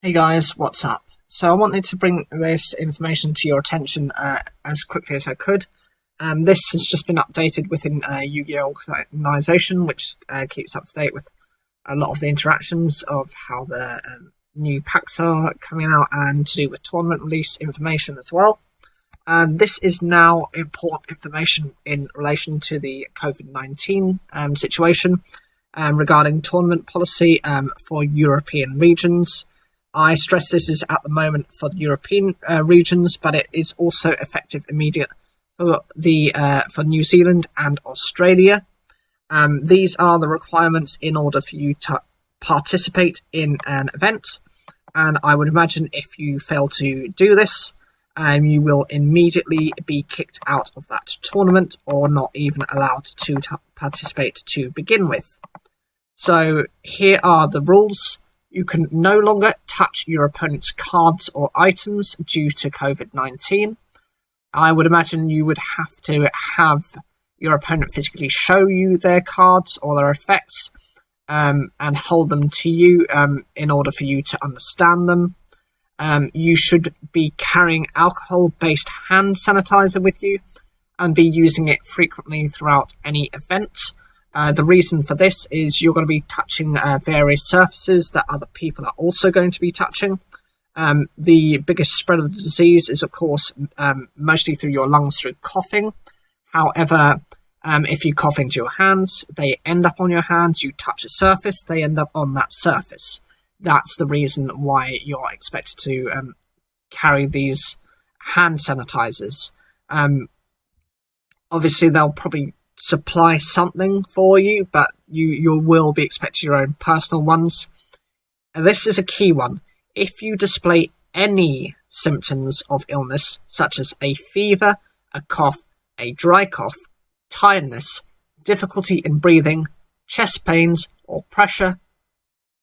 Hey guys, what's up? So I wanted to bring this information to your attention as quickly as I could. This has just been updated within Yu-Gi-Oh organization, which keeps up to date with a lot of the interactions of how the new packs are coming out and to do with tournament release information as well. This is now important information in relation to the COVID-19 situation regarding tournament policy for European regions. I stress this is at the moment for the European regions, but it is also effective immediate for New Zealand and Australia. These are the requirements in order for you to participate in an event, and I would imagine if you fail to do this, you will immediately be kicked out of that tournament or not even allowed to participate to begin with. So here are the rules. You can no longer touch your opponent's cards or items due to COVID-19. I would imagine you would have to have your opponent physically show you their cards or their effects and hold them to you in order for you to understand them. You should be carrying alcohol-based hand sanitizer with you and be using it frequently throughout any event. The reason for this is you're going to be touching various surfaces that other people are also going to be touching. The biggest spread of the disease is, of course, mostly through your lungs through coughing. However, if you cough into your hands, they end up on your hands. You touch a surface, they end up on that surface. That's the reason why you're expected to carry these hand sanitizers. Obviously, they'll probably supply something for you, but you will be expected your own personal ones. And this is a key one. If you display any symptoms of illness, such as a fever, a cough, a dry cough, tiredness, difficulty in breathing, chest pains, or pressure,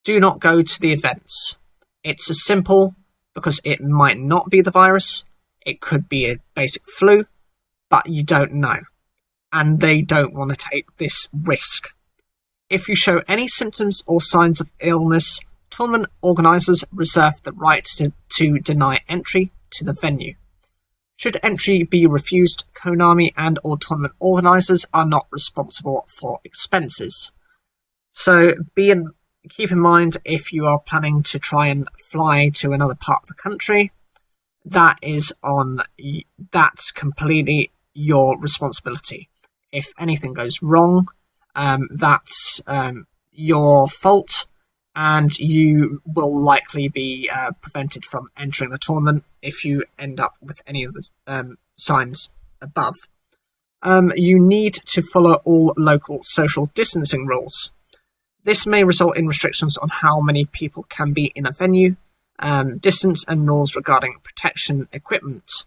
do not go to the events. It's as simple because it might not be the virus, it could be a basic flu, but you don't know. And they don't want to take this risk. If you show any symptoms or signs of illness, tournament organisers reserve the right to deny entry to the venue. Should entry be refused, Konami and or tournament organisers are not responsible for expenses. So keep in mind, if you are planning to try and fly to another part of the country, that's completely your responsibility. If anything goes wrong, that's your fault, and you will likely be prevented from entering the tournament if you end up with any of the signs above. You need to follow all local social distancing rules. This may result in restrictions on how many people can be in a venue, distance and rules regarding protection equipment.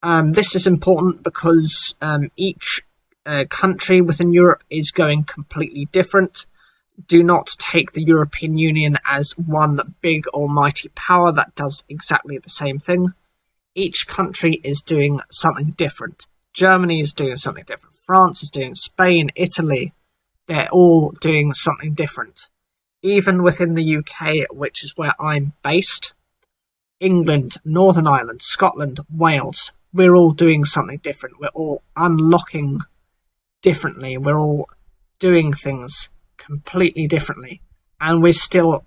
This is important because each country within Europe is going completely different. Do not take the European Union as one big almighty power that does exactly the same thing. Each country is doing something different. Germany is doing something different. France is doing, Spain, Italy, they're all doing something different. Even within the UK, which is where I'm based, England, Northern Ireland, Scotland, Wales, we're all doing something different. We're all unlocking differently. We're all doing things completely differently, and we're still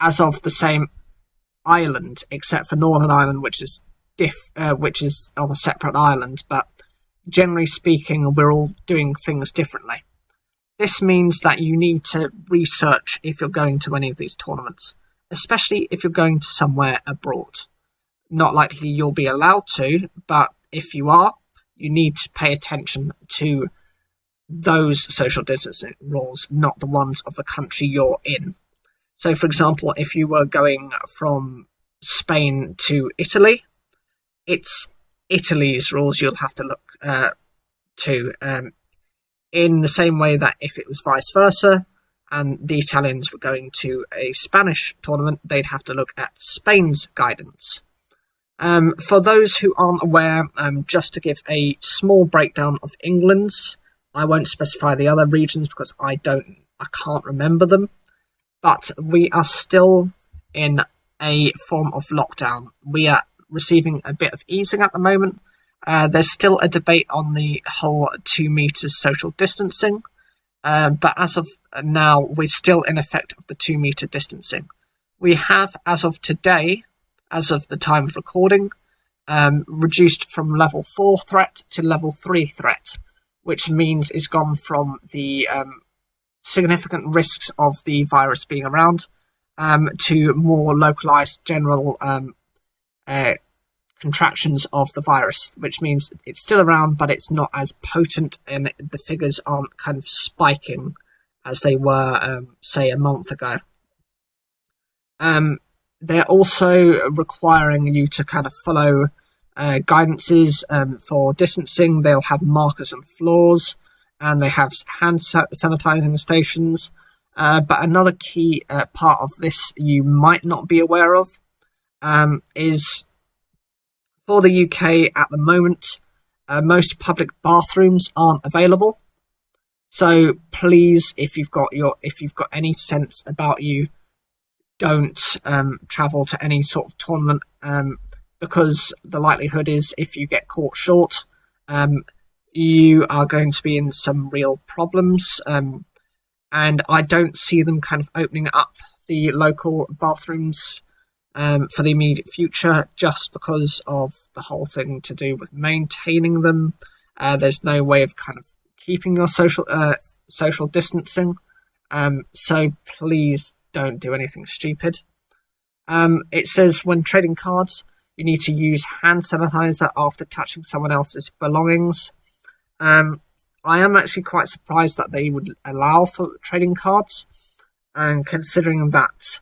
as of the same island, except for Northern Ireland, which is on a separate island. But generally speaking, we're all doing things differently. This means that you need to research if you're going to any of these tournaments, especially if you're going to somewhere abroad. Not likely you'll be allowed to, but if you are, you need to pay attention to those social distancing rules, not the ones of the country you're in. So, for example, if you were going from Spain to Italy, it's Italy's rules you'll have to look to, in the same way that if it was vice versa, and the Italians were going to a Spanish tournament, they'd have to look at Spain's guidance. For those who aren't aware, just to give a small breakdown of England's, I won't specify the other regions because I can't remember them, but we are still in a form of lockdown. We are receiving a bit of easing at the moment. There's still a debate on the whole 2 meters social distancing, but as of now, we're still in effect of the 2 meter distancing. We have, as of today, as of the time of recording, reduced from level 4 threat to level 3 threat, which means it's gone from the significant risks of the virus being around to more localized general contractions of the virus, which means it's still around, but it's not as potent, and the figures aren't kind of spiking as they were, say, a month ago. They're also requiring you to kind of follow guidances for distancing. They'll have markers on floors, and they have hand sanitizing stations. But another key part of this you might not be aware of is, for the UK at the moment, most public bathrooms aren't available. So please, if you've got any sense about you, don't travel to any sort of tournament, because the likelihood is, if you get caught short, you are going to be in some real problems. And I don't see them kind of opening up the local bathrooms for the immediate future, just because of the whole thing to do with maintaining them. There's no way of kind of keeping your social distancing. So please don't do anything stupid. It says when trading cards, you need to use hand sanitizer after touching someone else's belongings. I am actually quite surprised that they would allow for trading cards, and considering that,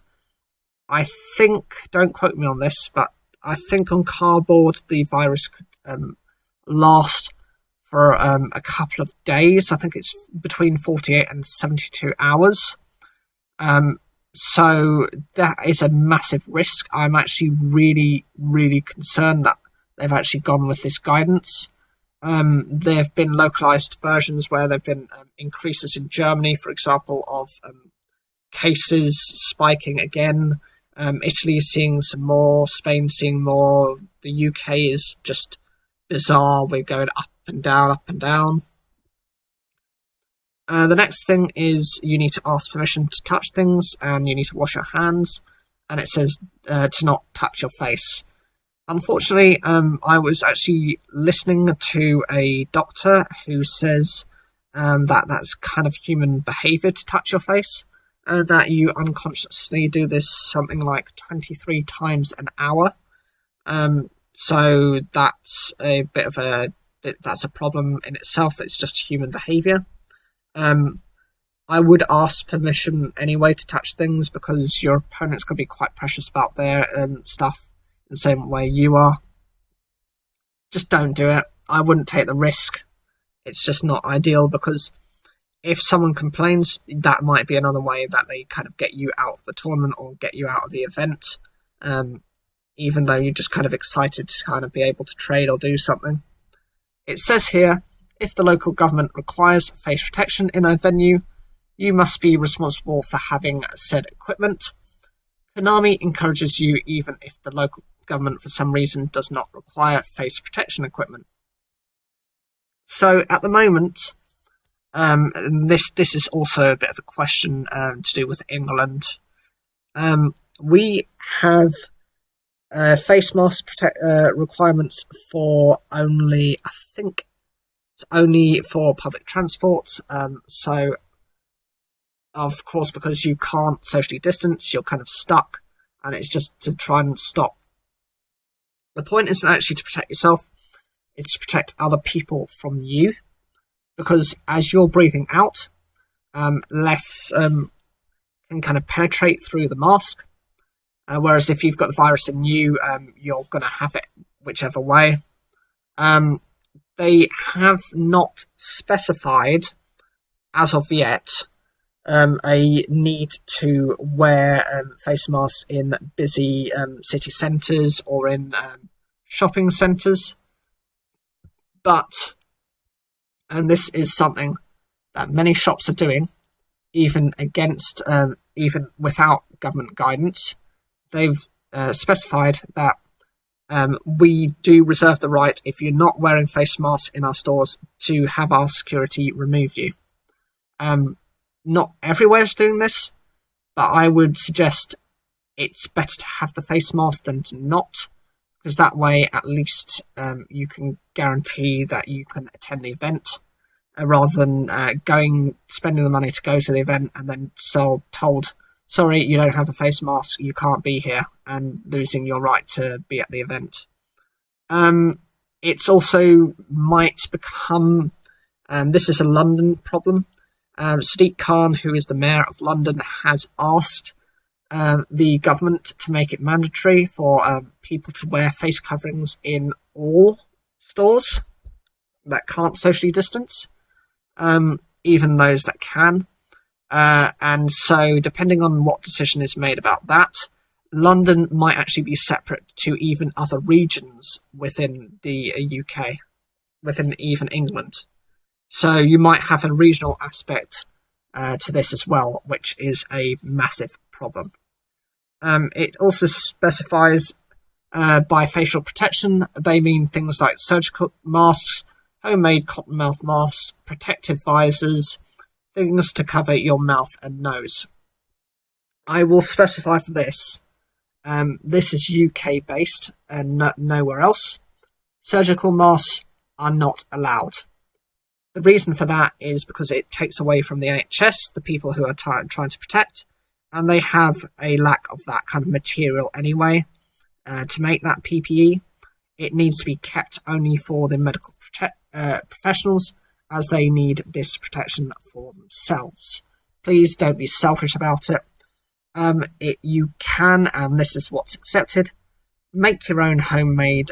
I think, don't quote me on this, but I think on cardboard the virus could last for a couple of days. I think it's between 48 and 72 hours. So that is a massive risk. I'm actually really, really concerned that they've actually gone with this guidance. There have been localized versions where there have been increases in Germany, for example, of cases spiking again. Italy is seeing some more, Spain seeing more. The UK is just bizarre. We're going up and down, up and down. The next thing is you need to ask permission to touch things, and you need to wash your hands, and it says to not touch your face. Unfortunately, I was actually listening to a doctor who says that that's kind of human behaviour to touch your face, and that you unconsciously do this something like 23 times an hour. So that's a bit of that's a problem in itself. It's just human behaviour. I would ask permission anyway to touch things, because your opponent's going to be quite precious about their stuff in the same way you are. Just don't do it. I wouldn't take the risk. It's just not ideal, because if someone complains, that might be another way that they kind of get you out of the tournament or get you out of the event, even though you're just kind of excited to kind of be able to trade or do something. It says here, if the local government requires face protection in a venue, you must be responsible for having said equipment. Konami encourages you even if the local government for some reason does not require face protection equipment. So at the moment, this is also a bit of a question to do with England. We have face mask requirements for only, I think, it's only for public transport. So, of course, because you can't socially distance, you're kind of stuck, and it's just to try and stop. The point isn't actually to protect yourself, it's to protect other people from you, because as you're breathing out, less can kind of penetrate through the mask, whereas if you've got the virus in you, you're going to have it whichever way. They have not specified, as of yet, a need to wear face masks in busy city centres or in shopping centres. But, and this is something that many shops are doing, even without government guidance, they've specified that we do reserve the right, if you're not wearing face masks in our stores, to have our security remove you. Not everywhere is doing this, but I would suggest it's better to have the face mask than to not, because that way at least you can guarantee that you can attend the event, rather than spending the money to go to the event and then told, sorry, you don't have a face mask, you can't be here, and losing your right to be at the event. It's also might become, this is a London problem. Sadiq Khan, who is the mayor of London, has asked the government to make it mandatory for people to wear face coverings in all stores that can't socially distance, even those that can. And so, depending on what decision is made about that, London might actually be separate to even other regions within the UK, within even England. So you might have a regional aspect to this as well, which is a massive problem. It also specifies by facial protection, they mean things like surgical masks, homemade cotton-mouth masks, protective visors, things to cover your mouth and nose. I will specify for this, this is UK based and nowhere else. Surgical masks are not allowed. The reason for that is because it takes away from the NHS, the people who are trying to protect, and they have a lack of that kind of material anyway to make that PPE. It needs to be kept only for the medical professionals, as they need this protection for themselves. Please don't be selfish about it. You can, and this is what's accepted, make your own homemade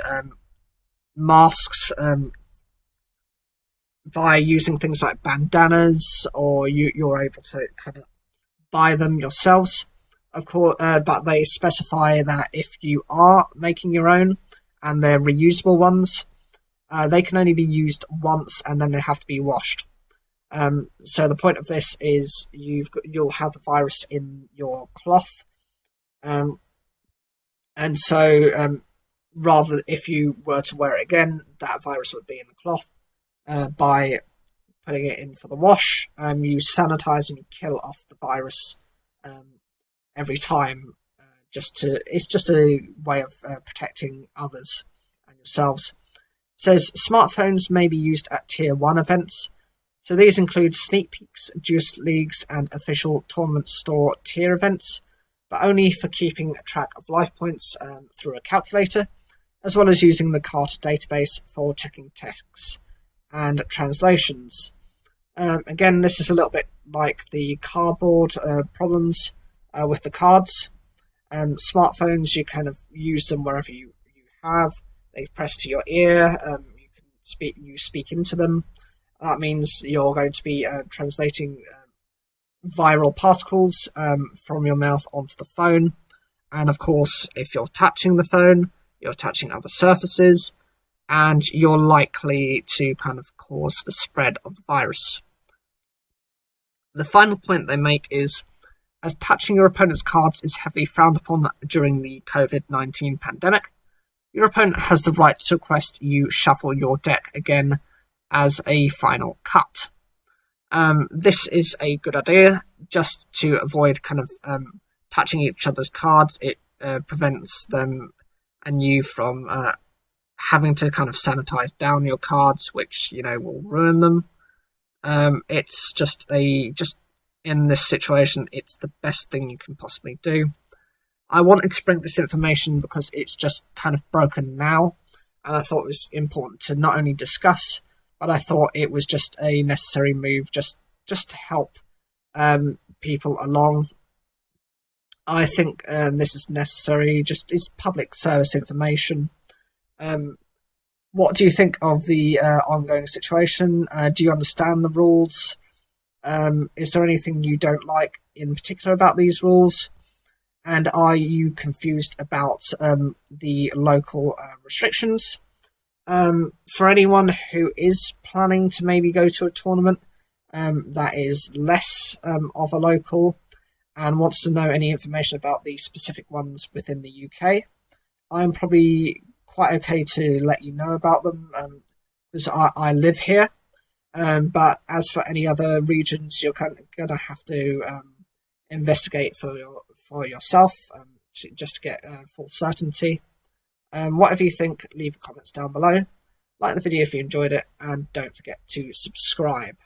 masks by using things like bandanas, or you're able to kind of buy them yourselves, of course, but they specify that if you are making your own and they're reusable ones, they can only be used once and then they have to be washed. So the point of this is you'll have the virus in your cloth, and so rather, if you were to wear it again, that virus would be in the cloth. By putting it in for the wash, you sanitize and you kill off the virus every time. It's just a way of protecting others and yourselves. It says smartphones may be used at Tier 1 events. So these include sneak peeks, juice leagues, and official tournament store tier events, but only for keeping track of life points through a calculator, as well as using the Carter database for checking texts and translations. Again, this is a little bit like the cardboard problems with the cards. Smartphones, you kind of use them wherever you have. They press to your ear. You speak into them. That means you're going to be translating viral particles from your mouth onto the phone. And of course, if you're touching the phone, you're touching other surfaces, and you're likely to kind of cause the spread of the virus. The final point they make is, as touching your opponent's cards is heavily frowned upon during the COVID-19 pandemic, your opponent has the right to request you shuffle your deck again as a final cut. This is a good idea, just to avoid kind of touching each other's cards. It prevents them and you from having to kind of sanitize down your cards, which, will ruin them. It's just in this situation, it's the best thing you can possibly do. I wanted to bring this information because it's just kind of broken now, and I thought it was important to not only discuss, but I thought it was just a necessary move just to help people along. I think this is necessary, it's public service information. What do you think of the ongoing situation? Do you understand the rules? Is there anything you don't like in particular about these rules? And are you confused about the local restrictions? For anyone who is planning to maybe go to a tournament that is less of a local, and wants to know any information about the specific ones within the UK, I'm probably quite okay to let you know about them because I live here. But as for any other regions, you're going to have to investigate for yourself just to get full certainty. Whatever you think, leave comments down below. Like the video if you enjoyed it, and don't forget to subscribe.